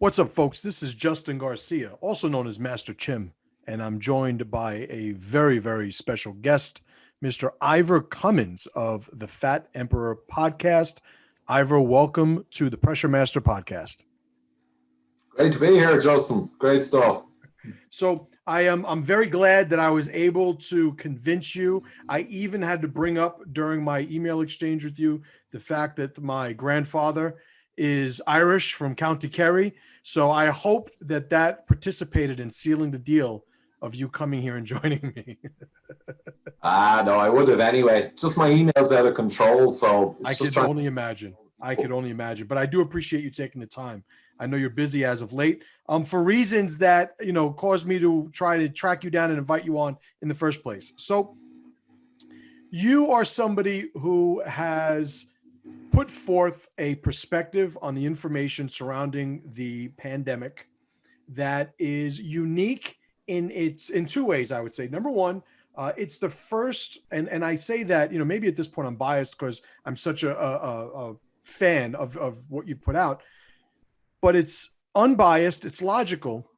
What's up, folks? This is Justin Garcia, also known as Master Chim, and I'm joined by a very, very special guest, Mr. Ivor Cummins of the Fat Emperor podcast. Ivor, welcome to the Pressure Master podcast. Great to be here, Justin. Great stuff. So I'm very glad that I was able to convince you. I even had to bring up during my email exchange with you the fact that my grandfather is Irish from County Kerry. So I hope that participated in sealing the deal of you coming here and joining me. No, I would have anyway. Just my email's out of control, so I could only imagine. But I do appreciate you taking the time. I know you're busy as of late, for reasons that, caused me to try to track you down and invite you on in the first place. So you are somebody who has put forth a perspective on the information surrounding the pandemic that is unique in two ways, I would say. Number one, it's the first, and I say that, maybe at this point I'm biased because I'm such a fan of what you've put out, but it's unbiased, it's logical,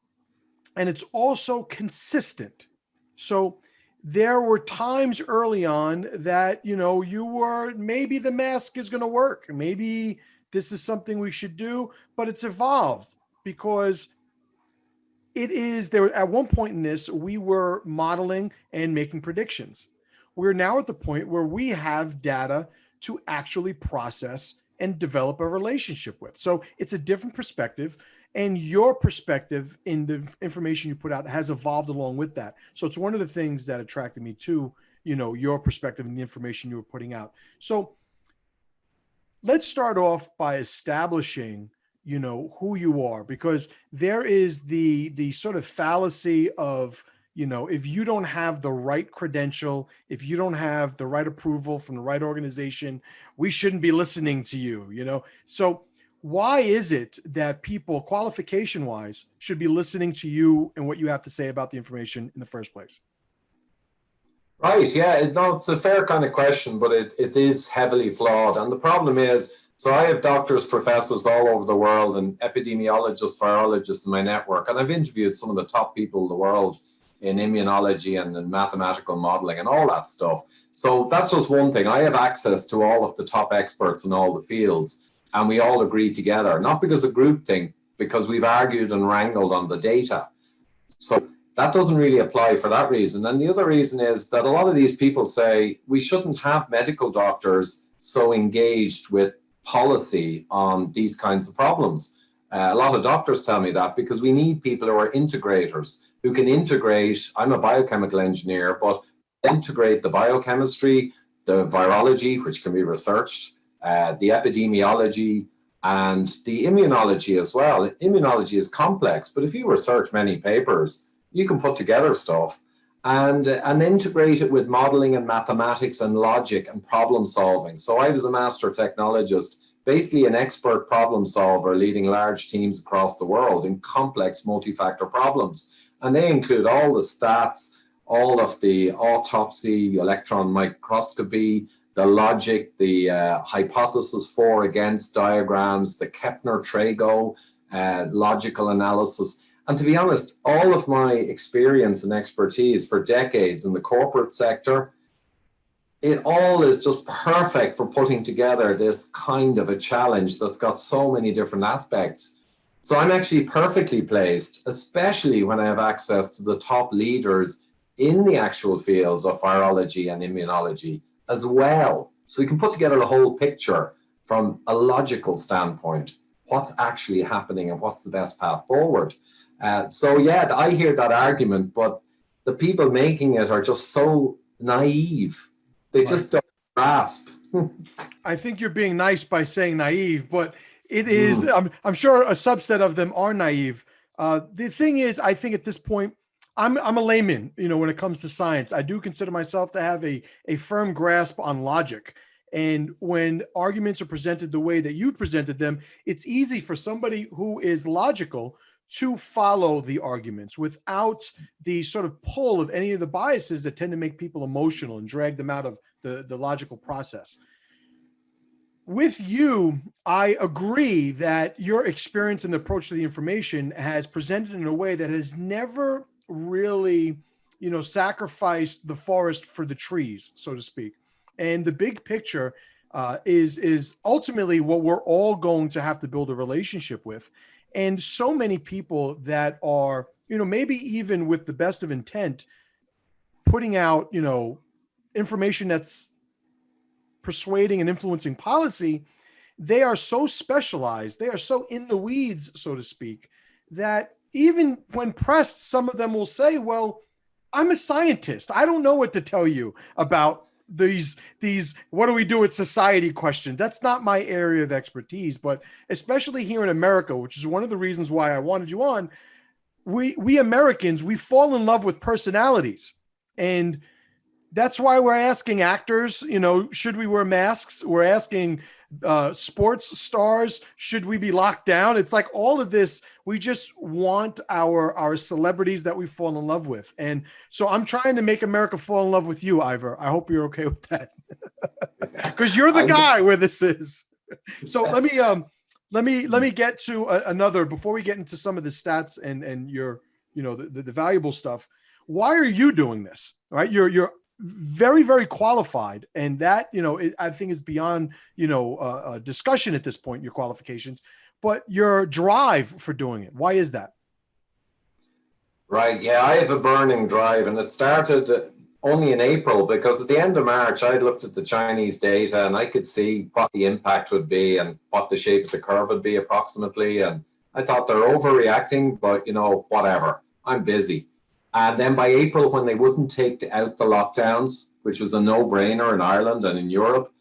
and it's also consistent. So there were times early on that, you were, maybe the mask is going to work. Maybe this is something we should do, but it's evolved because at one point in this, we were modeling and making predictions. We're now at the point where we have data to actually process and develop a relationship with. So it's a different perspective. And your perspective in the information you put out has evolved along with that. So it's one of the things that attracted me to, your perspective and the information you were putting out. So let's start off by establishing, who you are, because there is the sort of fallacy of, if you don't have the right credential, if you don't have the right approval from the right organization, we shouldn't be listening to you, So why is it that people, qualification-wise, should be listening to you and what you have to say about the information in the first place? Right, yeah, it's a fair kind of question, but it is heavily flawed. And the problem is, so I have doctors, professors all over the world and epidemiologists, virologists in my network, and I've interviewed some of the top people in the world in immunology and in mathematical modeling and all that stuff. So that's just one thing. I have access to all of the top experts in all the fields, and we all agree together, not because of groupthink, because we've argued and wrangled on the data. So that doesn't really apply for that reason. And the other reason is that a lot of these people say we shouldn't have medical doctors so engaged with policy on these kinds of problems. A lot of doctors tell me that because we need people who are integrators, who can integrate, I'm a biochemical engineer, but integrate the biochemistry, the virology, which can be researched, the epidemiology, and the immunology as well. Immunology is complex, but if you research many papers, you can put together stuff and integrate it with modeling and mathematics and logic and problem solving. So I was a master technologist, basically an expert problem solver leading large teams across the world in complex multi-factor problems. And they include all the stats, all of the autopsy, electron microscopy, the logic, the hypothesis for against diagrams, the Kepner-Trago logical analysis. And to be honest, all of my experience and expertise for decades in the corporate sector, it all is just perfect for putting together this kind of a challenge that's got so many different aspects. So I'm actually perfectly placed, especially when I have access to the top leaders in the actual fields of virology and immunology as well. So we can put together a whole picture from a logical standpoint, what's actually happening and what's the best path forward. So yeah, I hear that argument, but the people making it are just so naive. They just don't grasp. I think you're being nice by saying naive, but it is, I'm sure a subset of them are naive. The thing is, I think at this point, I'm a layman, when it comes to science. I do consider myself to have a firm grasp on logic. And when arguments are presented the way that you've presented them, it's easy for somebody who is logical to follow the arguments without the sort of pull of any of the biases that tend to make people emotional and drag them out of the logical process. with you, I agree that your experience and the approach to the information has presented in a way that has never really, sacrificed the forest for the trees, so to speak. And the big picture is ultimately what we're all going to have to build a relationship with. And so many people that are, maybe even with the best of intent, putting out, information that's persuading and influencing policy, they are so specialized, they are so in the weeds, so to speak, that even when pressed, some of them will say, well, I'm a scientist, I don't know what to tell you about these what do we do with society questions. That's not my area of expertise. But especially here in America, which is one of the reasons why I wanted you on, we Americans, we fall in love with personalities. And that's why we're asking actors, should we wear masks? We're asking sports stars, should we be locked down? It's like all of this, we just want our celebrities that we fall in love with. And so I'm trying to make America fall in love with you, Ivor. I hope you're okay with that. Because you're the guy where this is. So let me get to another, before we get into some of the stats and your, the valuable stuff. Why are you doing this? All right. You're very, very qualified. And that, I think is beyond, discussion at this point, your qualifications, but your drive for doing it. Why is that? Right. Yeah, I have a burning drive, and it started only in April, because at the end of March, I looked at the Chinese data and I could see what the impact would be and what the shape of the curve would be approximately. And I thought they're overreacting, but whatever, I'm busy. And then by April, when they wouldn't take out the lockdowns, which was a no-brainer in Ireland and in Europe,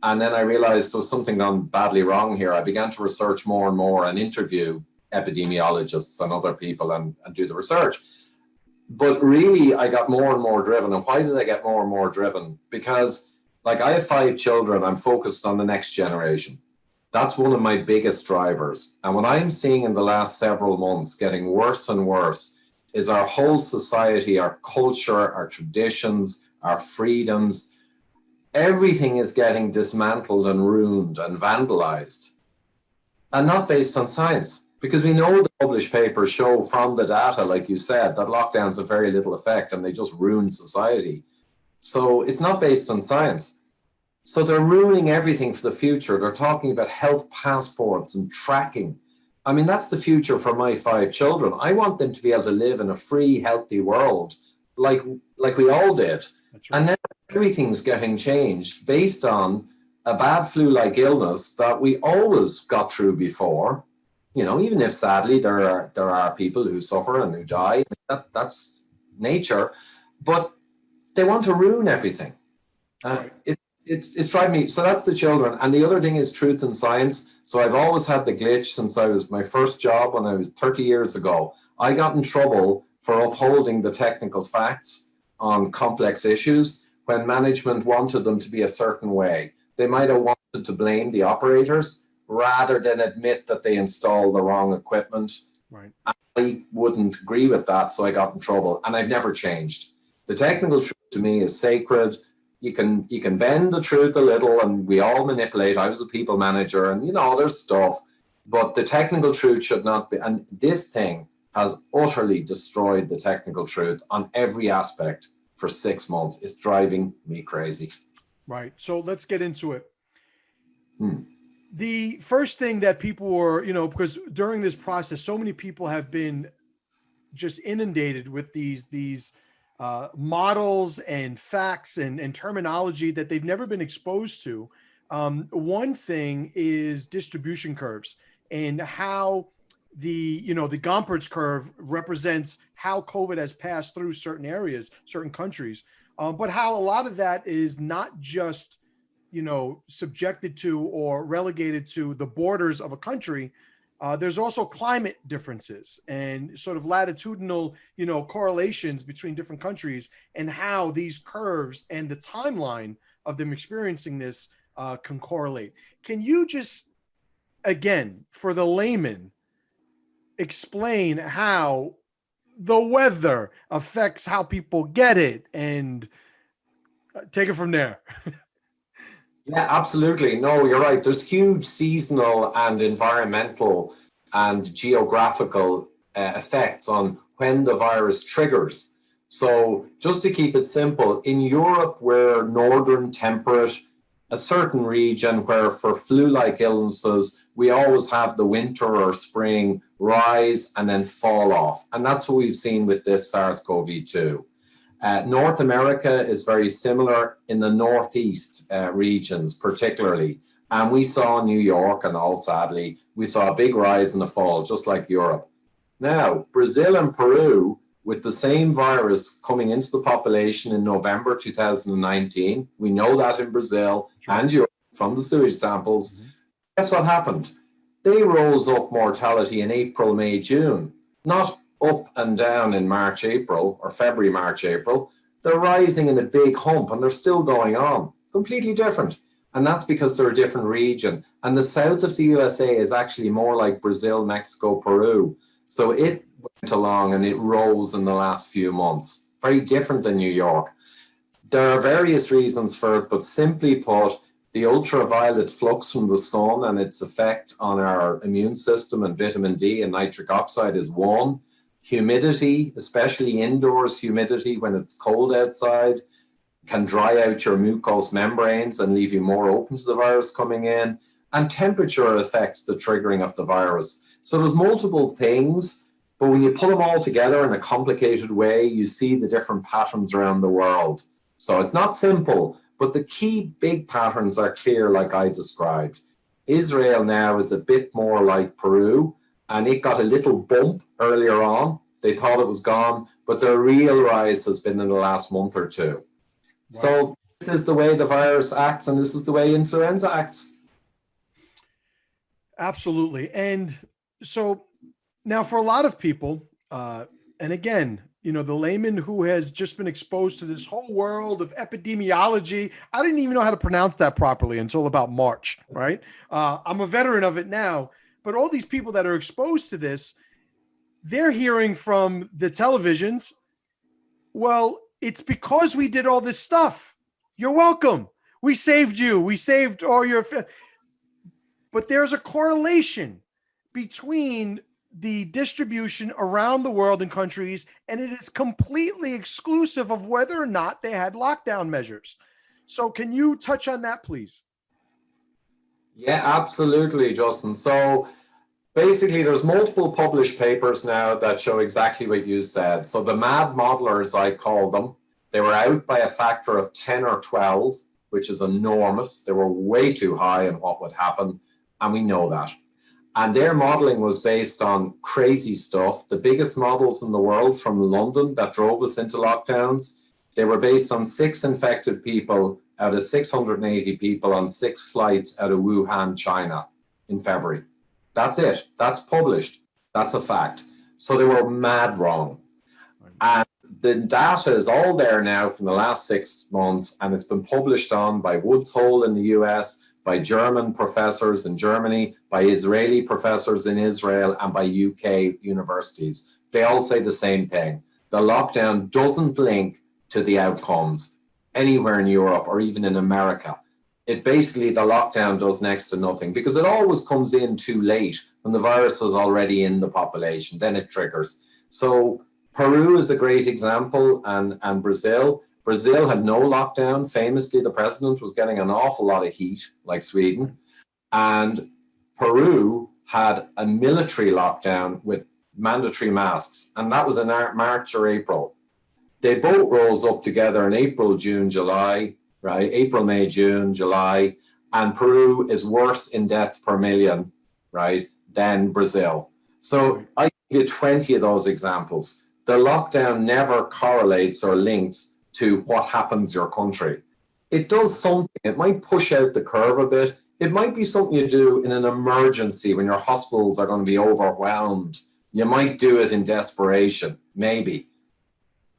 and then I realized there was something gone badly wrong here, I began to research more and more and interview epidemiologists and other people and do the research. But really, I got more and more driven. And why did I get more and more driven? Because, like, I have 5 children, I'm focused on the next generation. That's one of my biggest drivers. And what I'm seeing in the last several months getting worse and worse is our whole society, our culture, our traditions, our freedoms, everything is getting dismantled and ruined and vandalized, and not based on science. Because we know the published papers show from the data, like you said, that lockdowns have very little effect and they just ruin society. So it's not based on science. So they're ruining everything for the future. They're talking about health passports and tracking. I mean, that's the future for my 5 children. I want them to be able to live in a free, healthy world like we all did. Right. And now everything's getting changed based on a bad flu-like illness that we always got through before. Even if sadly there are people who suffer and who die, that's nature. But they want to ruin everything. Right. It's driving me. So that's the children. And the other thing is truth and science. So I've always had the glitch since I was my first job when I was 30 years ago. I got in trouble for upholding the technical facts on complex issues when management wanted them to be a certain way. They might have wanted to blame the operators rather than admit that they installed the wrong equipment. Right. I wouldn't agree with that, so I got in trouble. And I've never changed. The technical truth to me is sacred. You can bend the truth a little, and we all manipulate. I was a people manager, and there's stuff, but the technical truth should not be. And this thing has utterly destroyed the technical truth on every aspect for 6 months. It's driving me crazy. Right. So let's get into it. The first thing that people were, because during this process, so many people have been just inundated with these models and facts and terminology that they've never been exposed to. One thing is distribution curves and how the Gompertz curve represents how COVID has passed through certain areas, certain countries, but how a lot of that is not just, subjected to or relegated to the borders of a country. There's also climate differences and sort of latitudinal, correlations between different countries and how these curves and the timeline of them experiencing this can correlate. Can you just, again, for the layman, explain how the weather affects how people get it and take it from there? Yeah, absolutely. No, you're right. There's huge seasonal and environmental and geographical effects on when the virus triggers. So, just to keep it simple, in Europe, we're northern temperate, a certain region where for flu-like illnesses, we always have the winter or spring rise and then fall off. And that's what we've seen with this SARS-CoV-2. North America is very similar in the Northeast regions, particularly. And we saw New York and all, sadly, we saw a big rise and a fall, just like Europe. Now, Brazil and Peru, with the same virus coming into the population in November 2019, we know that in Brazil and Europe from the sewage samples. Guess what happened? They rose up mortality in April, May, June, not up and down in March, April, or February, March, April. They're rising in a big hump and they're still going on. Completely different. And that's because they're a different region. And the south of the USA is actually more like Brazil, Mexico, Peru. So it went along and it rose in the last few months. Very different than New York. There are various reasons for it, but simply put, the ultraviolet flux from the sun and its effect on our immune system and vitamin D and nitric oxide is one. Humidity, especially indoors humidity when it's cold outside, can dry out your mucous membranes and leave you more open to the virus coming in. And temperature affects the triggering of the virus. So there's multiple things, but when you put them all together in a complicated way, you see the different patterns around the world. So it's not simple, but the key big patterns are clear, like I described. Israel now is a bit more like Peru, and it got a little bump earlier on. They thought it was gone, but the real rise has been in the last month or two. Wow. So this is the way the virus acts, and this is the way influenza acts. Absolutely. And so now for a lot of people, and again, you know, the layman who has just been exposed to this whole world of epidemiology, I didn't even know how to pronounce that properly until about March, right? I'm a veteran of it now, but all these people that are exposed to this, they're hearing from the televisions, well, it's because we did all this stuff. You're welcome. We saved you. We saved all your... But there's a correlation between the distribution around the world in countries, and it is completely exclusive of whether or not they had lockdown measures. So can you touch on that, please? Yeah, absolutely, Justin. So basically, there's multiple published papers now that show exactly what you said. So the mad modelers, I call them, they were out by a factor of 10 or 12, which is enormous. They were way too high in what would happen, and we know that. And their modeling was based on crazy stuff. The biggest models in the world from London that drove us into lockdowns, they were based on 6 infected people out of 680 people on 6 flights out of Wuhan, China in February. That's it. That's published. That's a fact. So they were mad wrong. And the data is all there now from the last 6 months, and it's been published on by Woods Hole in the US, by German professors in Germany, by Israeli professors in Israel, and by UK universities. They all say the same thing. The lockdown doesn't link to the outcomes anywhere in Europe or even in America. It basically, the lockdown does next to nothing because it always comes in too late when the virus is already in the population, then it triggers. So Peru is a great example, and Brazil. Brazil had no lockdown. Famously, the president was getting an awful lot of heat, like Sweden. And Peru had a military lockdown with mandatory masks, and that was in March or April. They both rose up together in April, June, July, right? April, May, June, July. And Peru is worse in deaths per million, right, than Brazil. So I give you 20 of those examples. The lockdown never correlates or links to what happens in your country. It does something. It might push out the curve a bit. It might be something you do in an emergency when your hospitals are going to be overwhelmed. You might do it in desperation, maybe.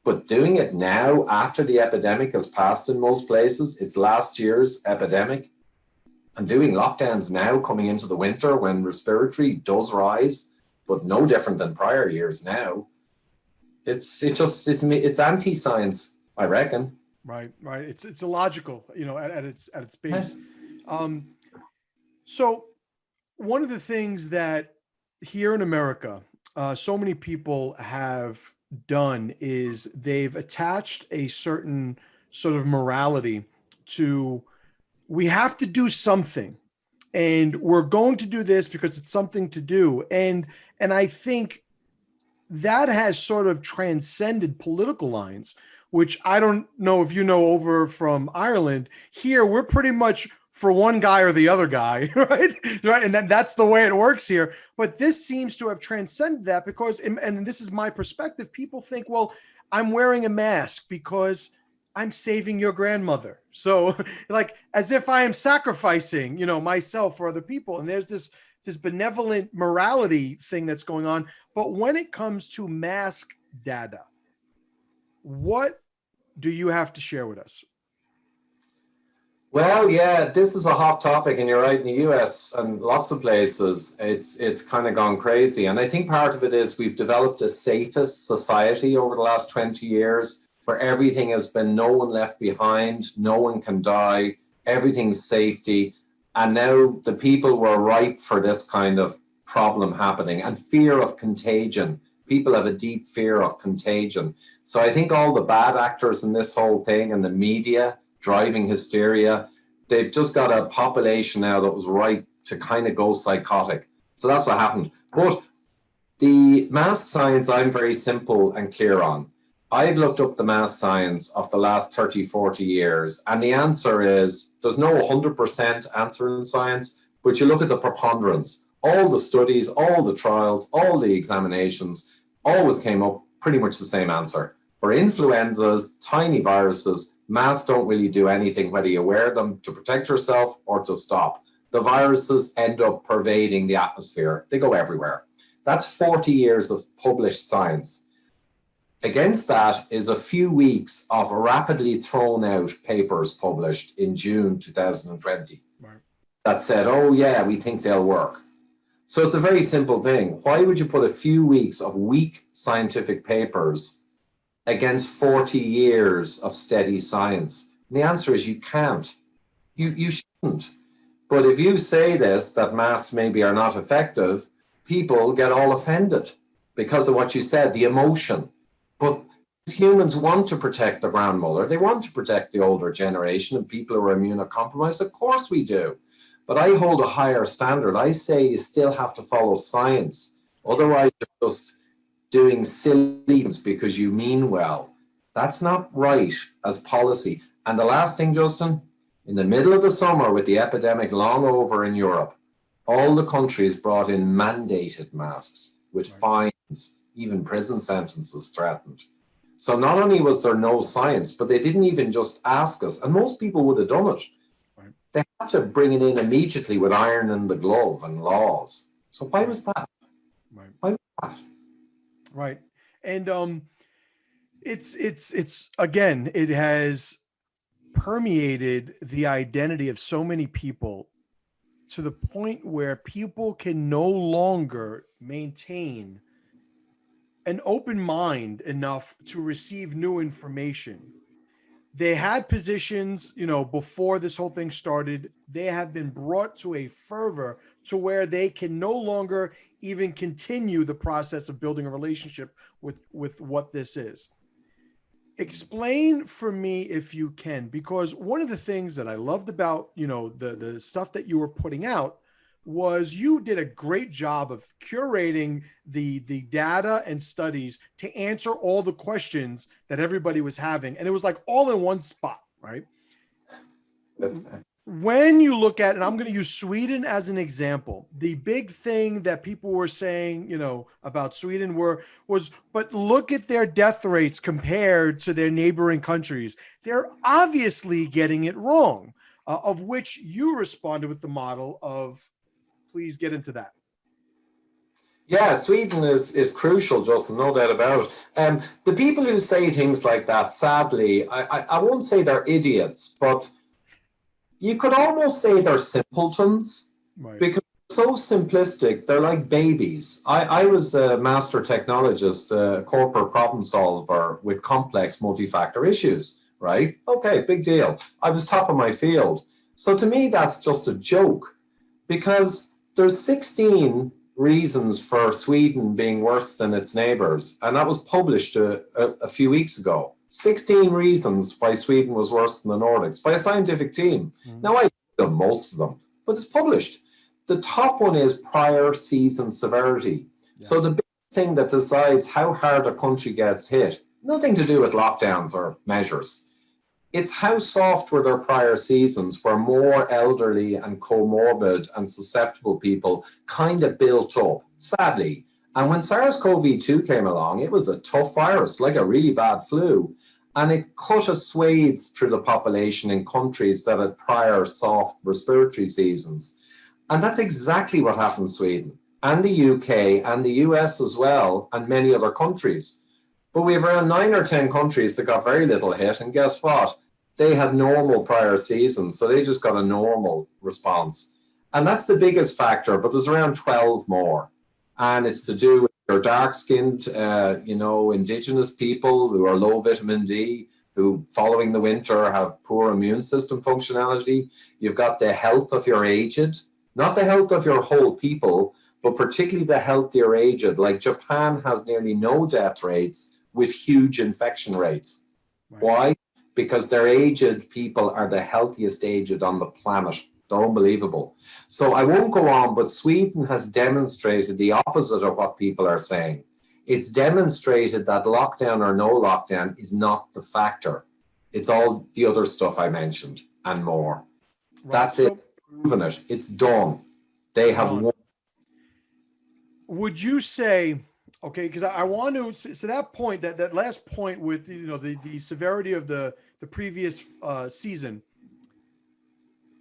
But doing it now, after the epidemic has passed in most places, it's last year's epidemic, and doing lockdowns now coming into the winter when respiratory does rise, but no different than prior years now, it's anti-science, I reckon. Right. It's illogical, you know, at its base. Um, so one of the things that here in America, so many people have done is they've attached a certain sort of morality to, we have to do something, and we're going to do this because it's something to do. And I think that has sort of transcended political lines, which I don't know if you know over from Ireland. Here, we're pretty much for one guy or the other guy, right? Right. And that's the way it works here. But this seems to have transcended that because, and this is my perspective, people think, well, I'm wearing a mask because I'm saving your grandmother. So like as if I am sacrificing, myself for other people. And there's this benevolent morality thing that's going on. But when it comes to mask data, what do you have to share with us? Well, yeah, this is a hot topic, and you're right. In the US and lots of places, it's kind of gone crazy. And I think part of it is we've developed a safest society over the last 20 years, where everything has been no one left behind, no one can die, everything's safety. And now the people were ripe for this kind of problem happening, and fear of contagion. People have a deep fear of contagion. So I think all the bad actors in this whole thing and the media driving hysteria, they've just got a population now that was ripe to kind of go psychotic. So that's what happened. But the mask science, I'm very simple and clear on. I've looked up the mask science of the last 30, 40 years, and the answer is there's no 100% answer in science, but you look at the preponderance. All the studies, all the trials, all the examinations always came up pretty much the same answer. For influenzas, tiny viruses, masks don't really do anything, whether you wear them to protect yourself or to stop. The viruses end up pervading the atmosphere. They go everywhere. That's 40 years of published science. Against that is a few weeks of rapidly thrown out papers published in June 2020 that said, oh yeah, we think they'll work. So it's a very simple thing. Why would you put a few weeks of weak scientific papers against 40 years of steady science? And the answer is you can't. You shouldn't. But if you say this, that masks maybe are not effective, people get all offended because of what you said, the emotion. But humans want to protect the grandmother. They want to protect the older generation and people who are immunocompromised. Of course we do. But I hold a higher standard. I say you still have to follow science. Otherwise, you're just doing silly things because you mean well. That's not right as policy. And the last thing, Justin, in the middle of the summer with the epidemic long over in Europe, all the countries brought in mandated masks with fines, even prison sentences threatened. So not only was there no science, but they didn't even just ask us, and most people would have done it. They had to bring it in immediately with iron in the glove and laws. So why was that? Why was that? Right. And it's again, it has permeated the identity of so many people to the point where people can no longer maintain an open mind enough to receive new information. They had positions, before this whole thing started. They have been brought to a fervor to where they can no longer even continue the process of building a relationship with what this is. Explain for me if you can, because one of the things that I loved about, the stuff that you were putting out was you did a great job of curating the data and studies to answer all the questions that everybody was having. And it was like all in one spot, right? When you look at, and I'm going to use Sweden as an example, the big thing that people were saying, about Sweden was, but look at their death rates compared to their neighboring countries. They're obviously getting it wrong, of which you responded with the model of, please get into that. Yeah, Sweden is crucial, Justin, no doubt about it. The people who say things like that, sadly, I won't say they're idiots, but you could almost say they're simpletons, right? Because they're so simplistic. They're like babies. I was a master technologist, a corporate problem solver with complex multi-factor issues, right? Okay, big deal. I was top of my field. So to me, that's just a joke, because there's 16 reasons for Sweden being worse than its neighbors. And that was published a few weeks ago. 16 reasons why Sweden was worse than the Nordics by a scientific team. Now, I know most of them, but it's published. The top one is prior season severity. Yes. So the big thing that decides how hard a country gets hit, nothing to do with lockdowns or measures. It's how soft were their prior seasons, where more elderly and comorbid and susceptible people kind of built up, sadly. And when SARS-CoV-2 came along, it was a tough virus, like a really bad flu. And it cut a swathe through the population in countries that had prior soft respiratory seasons. And that's exactly what happened in Sweden, and the UK, and the US as well, and many other countries. But we have around 9 or 10 countries that got very little hit, and guess what? They had normal prior seasons, so they just got a normal response. And that's the biggest factor, but there's around 12 more. And it's to do with your dark-skinned, indigenous people who are low vitamin D, who following the winter have poor immune system functionality. You've got the health of your aged, not the health of your whole people, but particularly the health of your aged. Like Japan has nearly no death rates with huge infection rates. Right. Why? Because their aged people are the healthiest aged on the planet. They're unbelievable. So I won't go on, but Sweden has demonstrated the opposite of what people are saying. It's demonstrated that lockdown or no lockdown is not the factor. It's all the other stuff I mentioned and more. Right. That's it. Proven it. It's done. They have won. Would you say, okay, because I want to, so that point, that last point with, the severity of the previous season,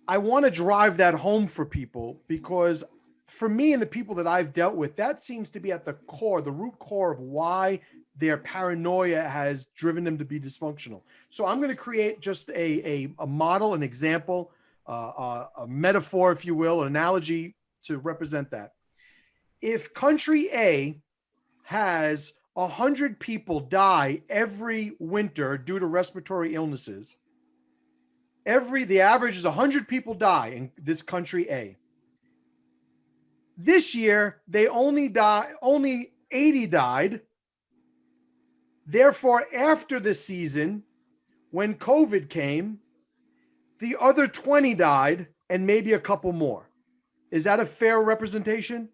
I want to drive that home for people, because for me and the people that I've dealt with, that seems to be at the core, the root core of why their paranoia has driven them to be dysfunctional. So I'm going to create just a model, an example, a metaphor, if you will, an analogy to represent that. If country A has 100 people die every winter due to respiratory illnesses, the average is 100 people die in this country A. This year, only 80 died. Therefore, after the season, when COVID came, the other 20 died and maybe a couple more. Is that a fair representation?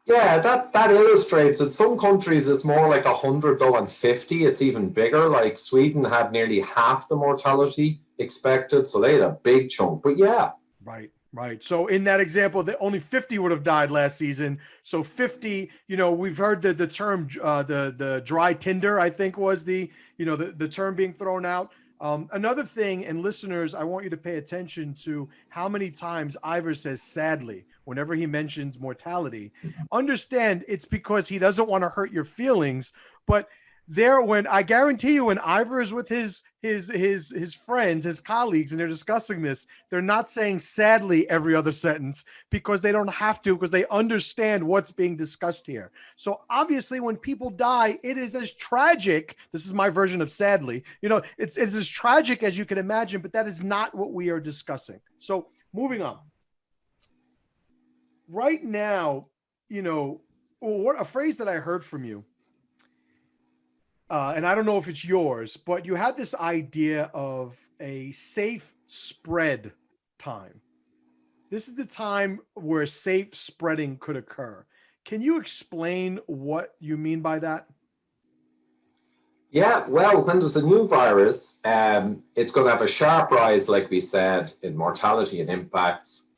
Yeah, that illustrates it. Some countries it's more like 100 though, and 50. It's even bigger. Like Sweden had nearly half the mortality expected, so they had a big chunk. But yeah. Right. So in that example, only 50 would have died last season. So 50, we've heard the term, the dry tinder, I think was the term being thrown out. Another thing, and listeners, I want you to pay attention to how many times Ivor says sadly whenever he mentions mortality. Understand it's because he doesn't want to hurt your feelings, but when I guarantee you, when Ivor is with his friends, his colleagues, and they're discussing this, they're not saying sadly every other sentence, because they don't have to, because they understand what's being discussed here. So obviously when people die, it is as tragic. This is my version of sadly, it's as tragic as you can imagine, but that is not what we are discussing. So moving on. Right now, what a phrase that I heard from you, and I don't know if it's yours, but you had this idea of a safe spread time. This is the time where safe spreading could occur. Can you explain what you mean by that? Yeah, well, when there's a new virus, it's going to have a sharp rise, like we said, in mortality and impacts.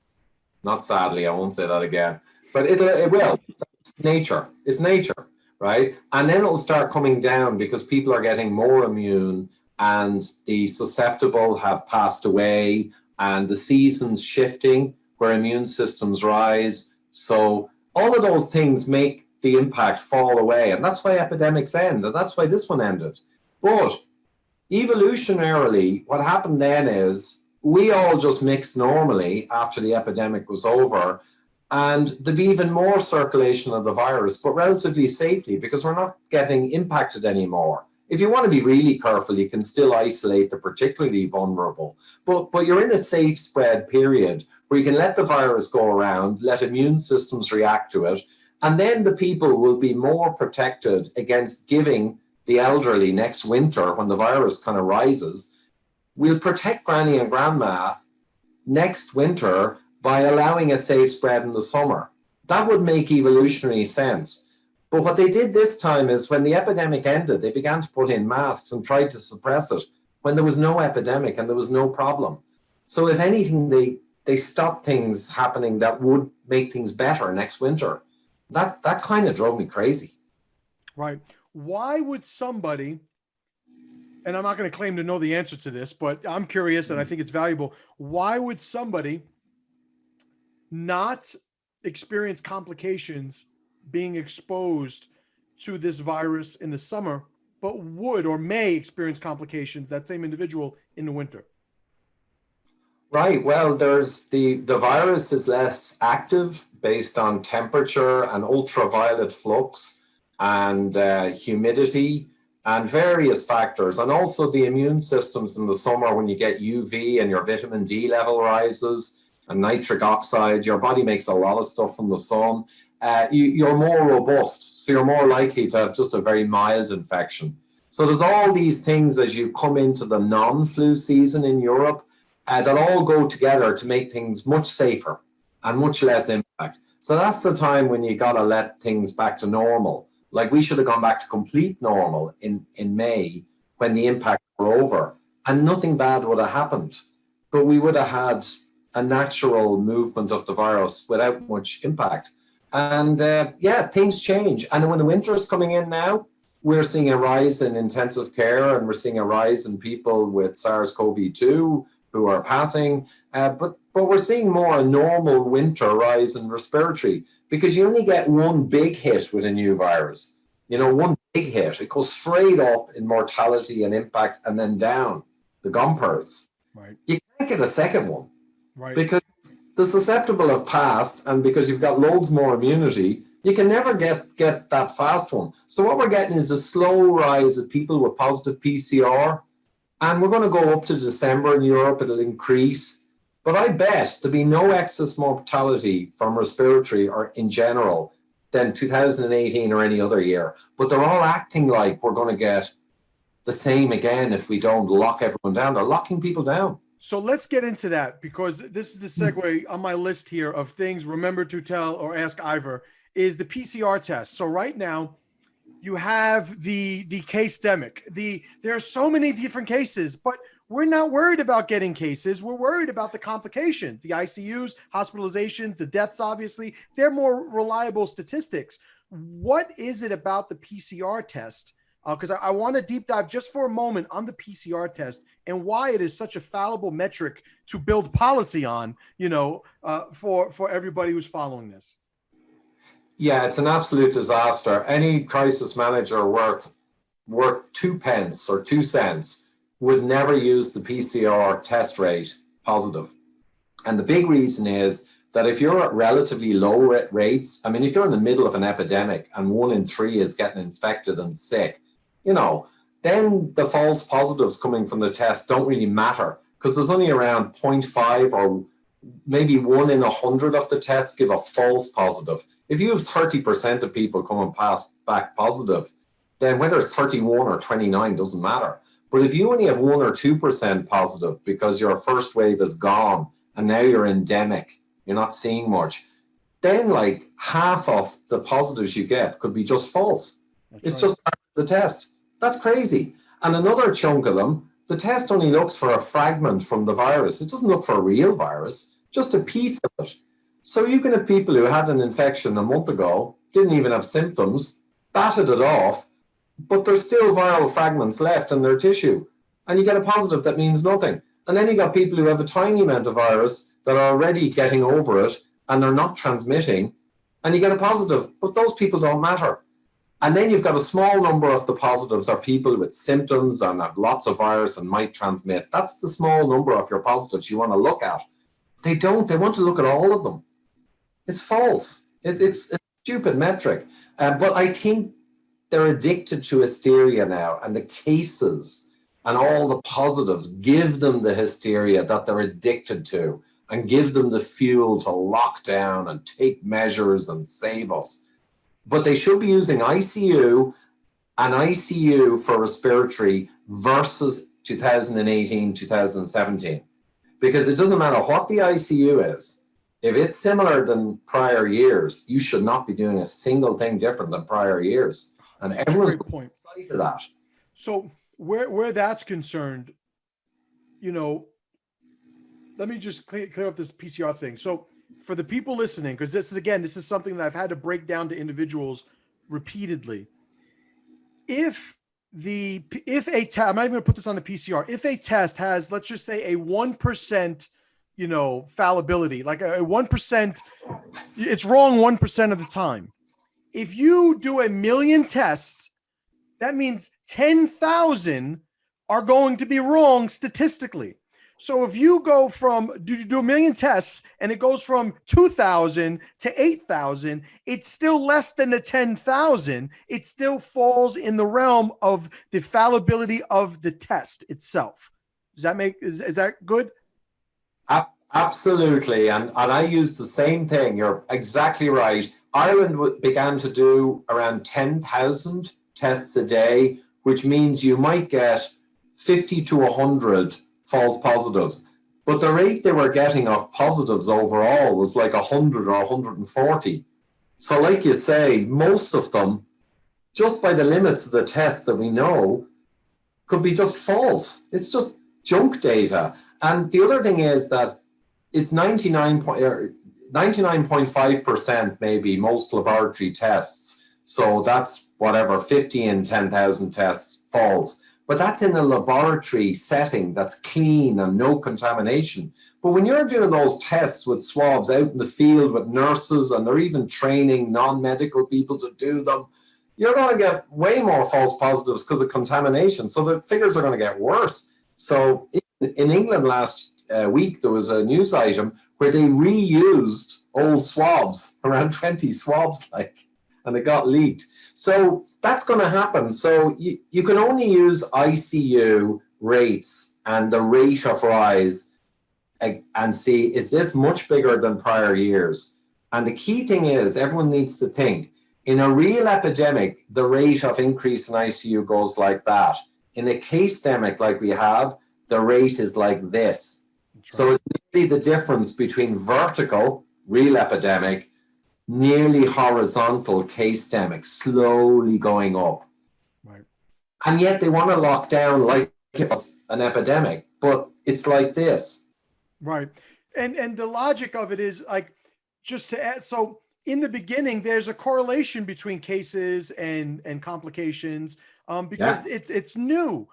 Not sadly, I won't say that again, but it will. It's nature. It's nature. Right? And then it'll start coming down because people are getting more immune and the susceptible have passed away and the season's shifting where immune systems rise. So all of those things make the impact fall away. And that's why epidemics end. And that's why this one ended. But evolutionarily, what happened then is we all just mixed normally after the epidemic was over. And there'd be even more circulation of the virus, but relatively safely, because we're not getting impacted anymore. If you want to be really careful, you can still isolate the particularly vulnerable. But you're in a safe spread period where you can let the virus go around, let immune systems react to it, and then the people will be more protected against giving the elderly next winter when the virus kind of rises. We'll protect granny and grandma next winter by allowing a safe spread in the summer. That would make evolutionary sense. But what they did this time is when the epidemic ended, they began to put in masks and tried to suppress it when there was no epidemic and there was no problem. So if anything, they stopped things happening that would make things better next winter. That kind of drove me crazy. Right. Why would somebody, and I'm not going to claim to know the answer to this, but I'm curious and I think it's valuable. Why would somebody not experience complications being exposed to this virus in the summer, but would or may experience complications, that same individual, in the winter? Right. Well, there's the virus is less active based on temperature and ultraviolet flux and humidity and various factors. And also the immune systems in the summer, when you get UV and your vitamin D level rises and nitric oxide, your body makes a lot of stuff from the sun. You're more robust, so you're more likely to have just a very mild infection. So there's all these things as you come into the non-flu season in Europe that all go together to make things much safer and much less impact. So that's the time when you got to let things back to normal. Like we should have gone back to complete normal in May when the impacts were over, and nothing bad would have happened. But we would have had a natural movement of the virus without much impact. And things change. And when the winter is coming in now, we're seeing a rise in intensive care and we're seeing a rise in people with SARS-CoV-2 who are passing. But we're seeing more a normal winter rise in respiratory because you only get one big hit with a new virus. You know, one big hit. It goes straight up in mortality and impact and then down the gumpers. Right. You can't get a second one. Right. Because the susceptible have passed, and because you've got loads more immunity, you can never get that fast one. So what we're getting is a slow rise of people with positive PCR, and we're going to go up to December in Europe. It'll increase. But I bet there'll be no excess mortality from respiratory or in general than 2018 or any other year. But they're all acting like we're going to get the same again if we don't lock everyone down. They're locking people down. So let's get into that, because this is the segue on my list here of things remember to tell or ask Ivor is the PCR test. So right now you have the case-demic. There are so many different cases, but we're not worried about getting cases. We're worried about the complications, the ICUs, hospitalizations, the deaths, obviously. They're more reliable statistics. What is it about the PCR test? Because I want to deep dive just for a moment on the PCR test and why it is such a fallible metric to build policy on, for everybody who's following this. Yeah, it's an absolute disaster. Any crisis manager worth 2 pence or 2 cents would never use the PCR test rate positive. And the big reason is that if you're at relatively low rates, I mean, if you're in the middle of an epidemic and 1 in 3 is getting infected and sick, then the false positives coming from the test don't really matter because there's only around 0.5 or maybe 1 in 100 of the tests give a false positive. If you have 30% of people coming back positive, then whether it's 31 or 29 doesn't matter. But if you only have 1 or 2% positive because your first wave is gone and now you're endemic, you're not seeing much, then like half of the positives you get could be just false. It's just part of the test. That's crazy. And another chunk of them, the test only looks for a fragment from the virus. It doesn't look for a real virus, just a piece of it. So you can have people who had an infection a month ago, didn't even have symptoms, batted it off, but there's still viral fragments left in their tissue. And you get a positive that means nothing. And then you got people who have a tiny amount of virus that are already getting over it and they're not transmitting, and you get a positive, but those people don't matter. And then you've got a small number of the positives are people with symptoms and have lots of virus and might transmit. That's the small number of your positives you want to look at. They don't. They want to look at all of them. It's false. It's a stupid metric. But I think they're addicted to hysteria now, and the cases and all the positives give them the hysteria that they're addicted to and give them the fuel to lock down and take measures and save us. But they should be using ICU and ICU for respiratory versus 2018, 2017. Because it doesn't matter what the ICU is. If it's similar than prior years, you should not be doing a single thing different than prior years. And everyone's excited to that. So where that's concerned, you know, let me just clear up this PCR thing. So for the people listening, because this is something that I've had to break down to individuals repeatedly. If a test, I'm not even going to put this on the PCR. If a test has, let's just say, a 1%, you know, fallibility, like a 1%, it's wrong 1% of the time. If you do 1 million tests, that means 10,000 are going to be wrong statistically. So if you go from do 1 million tests and it goes from 2,000 to 8,000, it's still less than the 10,000. It still falls in the realm of the fallibility of the test itself. Does that make, is that good? Absolutely. And I use the same thing. You're exactly right. Ireland began to do around 10,000 tests a day, which means you might get 50 to 100 false positives. But the rate they were getting of positives overall was like 100 or 140. So like you say, most of them, just by the limits of the tests that we know, could be just false. It's just junk data. And the other thing is that it's 99.5% maybe most laboratory tests. So that's whatever, 50 in 10,000 tests false. But that's in a laboratory setting that's clean and no contamination. But when you're doing those tests with swabs out in the field with nurses, and they're even training non-medical people to do them, you're going to get way more false positives because of contamination. So the figures are going to get worse. So in England last week, there was a news item where they reused old swabs, around 20 swabs, and it got leaked. So that's going to happen. So you can only use ICU rates and the rate of rise and see, is this much bigger than prior years? And the key thing is, everyone needs to think, in a real epidemic, the rate of increase in ICU goes like that. In a case-demic like we have, the rate is like this. Right. So it's really the difference between vertical, real epidemic, nearly horizontal case-demic, slowly going up. Right. And yet they want to lock down like it's an epidemic, but it's like this. Right. And the logic of it is, like, just to add, so in the beginning, there's a correlation between cases and complications because it's new.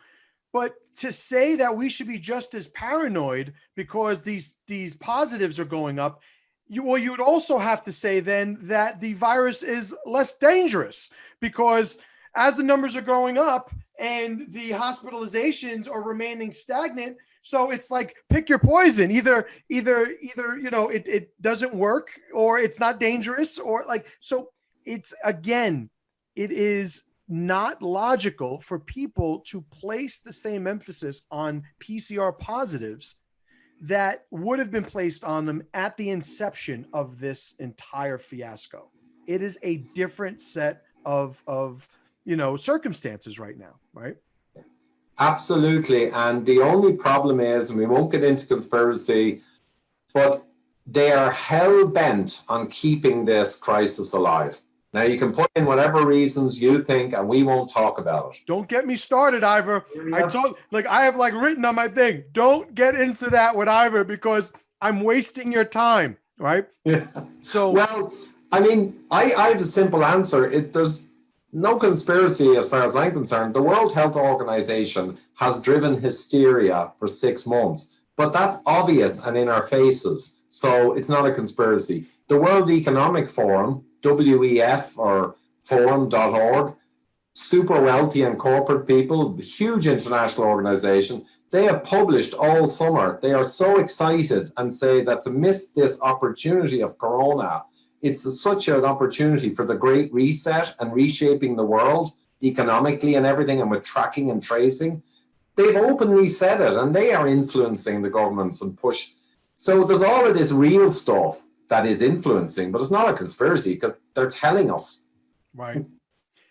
But to say that we should be just as paranoid because these positives are going up, you would also have to say then that the virus is less dangerous, because as the numbers are going up and the hospitalizations are remaining stagnant, so it's like, pick your poison. Either you know, it doesn't work, or it's not dangerous, or like, so it's, again, it is not logical for people to place the same emphasis on PCR positives that would have been placed on them at the inception of this entire fiasco. It is a different set of you know, circumstances right now, right? Absolutely. And the only problem is, and we won't get into conspiracy, but they are hell-bent on keeping this crisis alive. Now, you can put in whatever reasons you think, and we won't talk about it. Don't get me started, Ivor. I have written on my thing, don't get into that with Ivor, because I'm wasting your time, right? Yeah. So, well, I mean, I have a simple answer. There's no conspiracy as far as I'm concerned. The World Health Organization has driven hysteria for 6 months, but that's obvious and in our faces. So it's not a conspiracy. The World Economic Forum, WEF or forum.org, super wealthy and corporate people, huge international organization, they have published all summer. They are so excited and say that to miss this opportunity of Corona, it's such an opportunity for the Great Reset and reshaping the world. economically and everything, and with tracking and tracing. They've openly said it, and they are influencing the governments and push. So there's all of this real stuff that is influencing, but it's not a conspiracy because they're telling us. Right.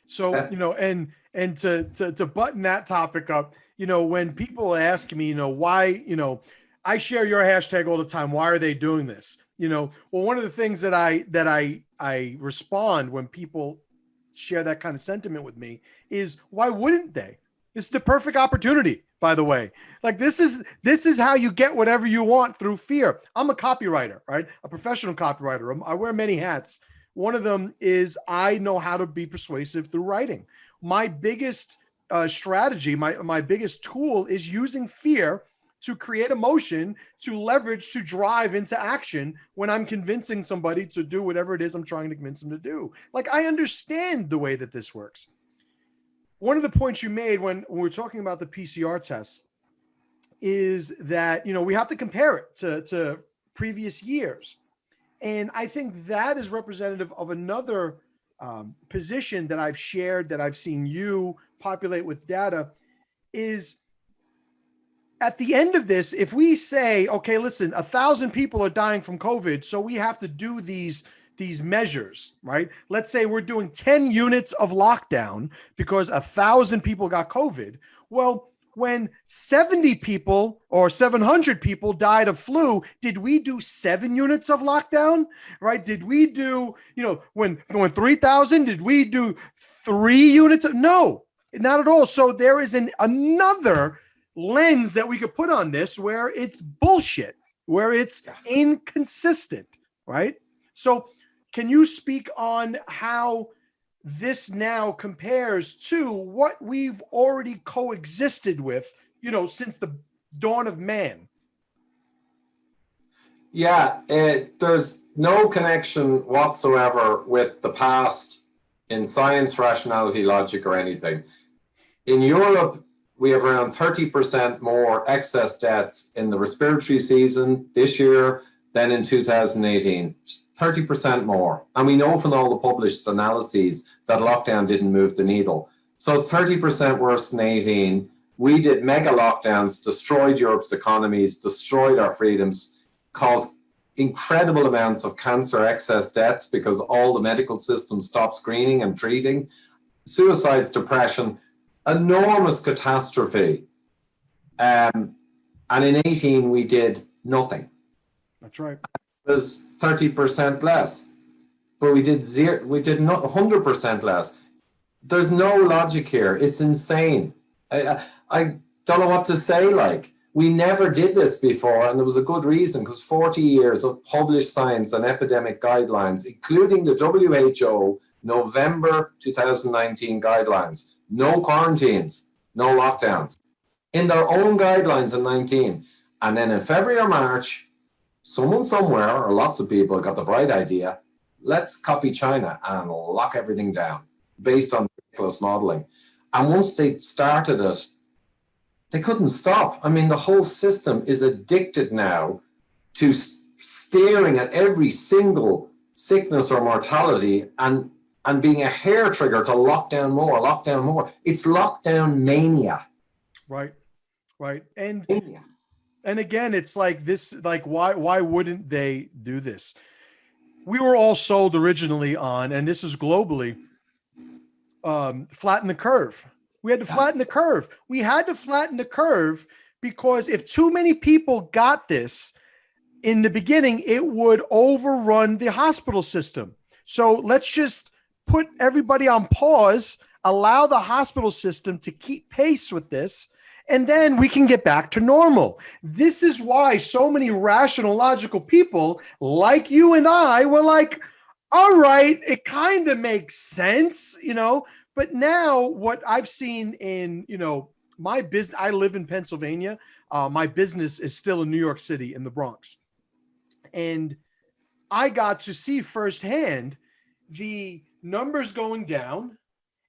So, you know, and to button that topic up, you know, when people ask me, you know, why, you know, I share your hashtag all the time. Why are they doing this? You know, well, one of the things that I respond when people share that kind of sentiment with me is, why wouldn't they? This is the perfect opportunity, by the way. Like this is how you get whatever you want, through fear. I'm a copywriter, right? A professional copywriter. I wear many hats. One of them is I know how to be persuasive through writing. My biggest strategy, my biggest tool is using fear to create emotion, to leverage, to drive into action when I'm convincing somebody to do whatever it is I'm trying to convince them to do. Like, I understand the way that this works. One of the points you made when we're talking about the PCR tests is that, you know, we have to compare it to previous years. And I think that is representative of another position that I've shared, that I've seen you populate with data, is at the end of this, if we say, okay, listen, 1,000 people are dying from COVID, so we have to do these measures, right? Let's say we're doing 10 units of lockdown because 1,000 people got COVID. Well, when 70 people or 700 people died of flu, did we do 7 units of lockdown, right? Did we do, you know, when 3,000, did we do 3 units? No, not at all. So there is another lens that we could put on this where it's bullshit, where it's inconsistent, right? So can you speak on how this now compares to what we've already coexisted with, you know, since the dawn of man? Yeah, there's no connection whatsoever with the past in science, rationality, logic, or anything. In Europe, we have around 30% more excess deaths in the respiratory season this year than in 2018. 30% more. And we know from all the published analyses that lockdown didn't move the needle. So it's 30% worse than 18. We did mega lockdowns, destroyed Europe's economies, destroyed our freedoms, caused incredible amounts of cancer excess deaths because all the medical systems stopped screening and treating. Suicides, depression, enormous catastrophe. And in 18, we did nothing. That's right. It was 30% less, but we did not 100% less. There's no logic here. It's insane. I don't know what to say. Like, we never did this before, and there was a good reason, because 40 years of published science and epidemic guidelines, including the WHO November 2019 guidelines, no quarantines, no lockdowns, in their own guidelines in 19. And then in February or March, someone somewhere, or lots of people, got the bright idea, let's copy China and lock everything down based on ridiculous modeling. And once they started it, they couldn't stop. I mean, the whole system is addicted now to staring at every single sickness or mortality and being a hair trigger to lock down more, lock down more. It's lockdown mania. Right, right. And mania. And again, it's like this, like, why wouldn't they do this? We were all sold originally on, and this is globally, flatten the curve. We had to flatten the curve. We had to flatten the curve because if too many people got this in the beginning, it would overrun the hospital system. So let's just put everybody on pause, allow the hospital system to keep pace with this, and then we can get back to normal. This is why so many rational, logical people like you and I were like, all right, it kind of makes sense, you know. But now what I've seen in, you know, my business, I live in Pennsylvania. My business is still in New York City in the Bronx. And I got to see firsthand the numbers going down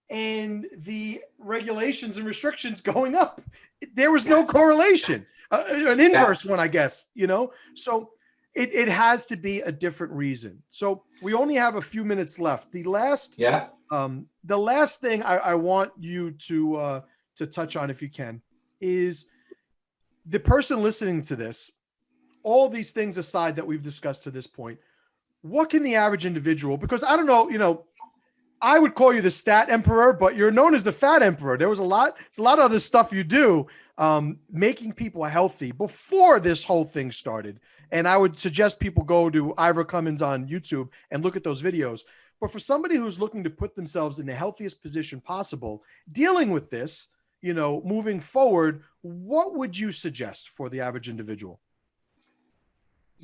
and the regulations and restrictions going up. There was no correlation, an inverse one, I guess, you know? So it has to be a different reason. So we only have a few minutes left. The last The last thing I want you to touch on, if you can, is the person listening to this. All these things aside that we've discussed to this point, what can the average individual? Because I don't know, I would call you the stat emperor, but you're known as the fat emperor. There's a lot of other stuff you do, making people healthy before this whole thing started. And I would suggest people go to Ivor Cummins on YouTube and look at those videos. But for somebody who's looking to put themselves in the healthiest position possible, dealing with this, moving forward, what would you suggest for the average individual?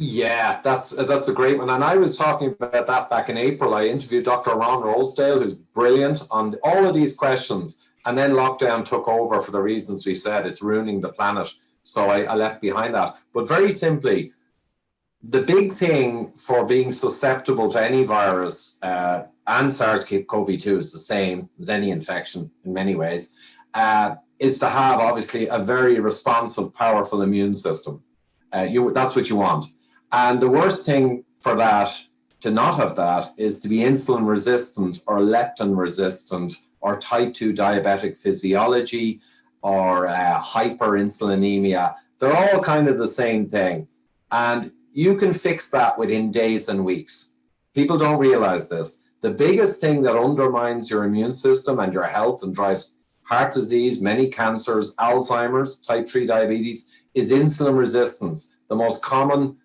Yeah, that's a great one. And I was talking about that back in April. I interviewed Dr. Ron Rosedale, who's brilliant on all of these questions. And then lockdown took over for the reasons we said. It's ruining the planet. So I left behind that. But very simply, the big thing for being susceptible to any virus, and SARS-CoV-2 is the same as any infection in many ways, is to have obviously a very responsive, powerful immune system. That's what you want. And the worst thing for that, to not have that, is to be insulin resistant or leptin resistant or type 2 diabetic physiology or hyperinsulinemia. They're all kind of the same thing. And you can fix that within days and weeks. People don't realize this. The biggest thing that undermines your immune system and your health and drives heart disease, many cancers, Alzheimer's, type 3 diabetes, is insulin resistance, the most common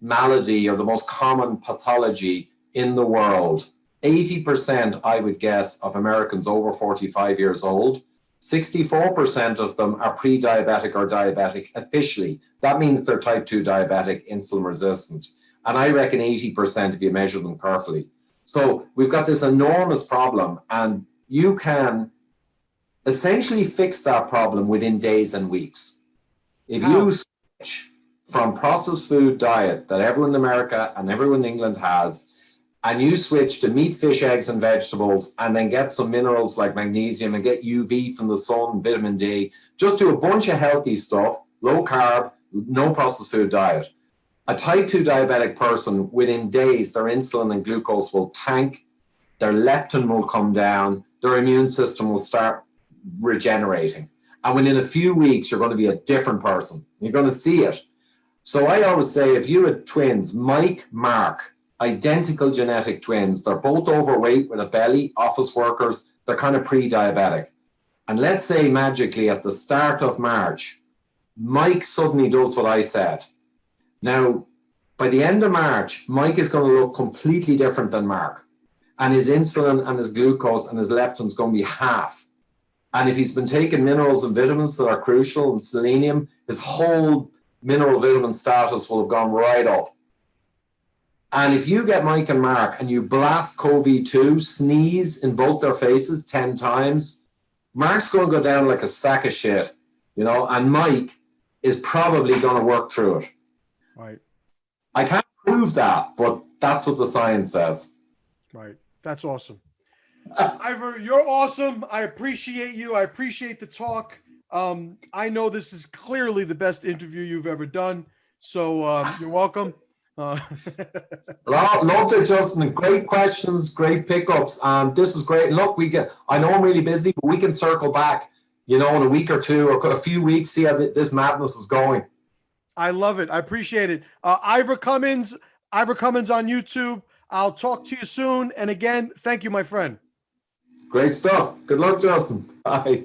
malady or the most common pathology in the world. 80%, I would guess, of Americans over 45 years old, 64% of them are pre-diabetic or diabetic officially. That means they're type 2 diabetic, insulin resistant. And I reckon 80% if you measure them carefully. So we've got this enormous problem, and you can essentially fix that problem within days and weeks. If you switch from processed food diet that everyone in America and everyone in England has, and you switch to meat, fish, eggs, and vegetables, and then get some minerals like magnesium and get UV from the sun, vitamin D, just do a bunch of healthy stuff, low carb, no processed food diet. A type 2 diabetic person, within days, their insulin and glucose will tank, their leptin will come down, their immune system will start regenerating. And within a few weeks, you're going to be a different person. You're going to see it. So I always say, if you had twins, Mike, Mark, identical genetic twins, they're both overweight with a belly, office workers, they're kind of pre-diabetic. And let's say magically at the start of March, Mike suddenly does what I said. Now, by the end of March, Mike is going to look completely different than Mark. And his insulin and his glucose and his leptin is going to be half. And if he's been taking minerals and vitamins that are crucial and selenium, his whole mineral vitamin status will have gone right up. And if you get Mike and Mark and you blast COVID-2, sneeze in both their faces 10 times, Mark's going to go down like a sack of shit, and Mike is probably going to work through it. Right. I can't prove that, but that's what the science says. Right. That's awesome. Ivor, you're awesome. I appreciate you. I appreciate the talk. I know this is clearly the best interview you've ever done. So you're welcome. Loved it, Justin. Great questions, great pickups. This is great. Look, I know I'm really busy, but we can circle back, in a week or two or a few weeks, see how this madness is going. I love it. I appreciate it. Ivor Cummins on YouTube. I'll talk to you soon. And again, thank you, my friend. Great stuff. Good luck, Justin. Bye.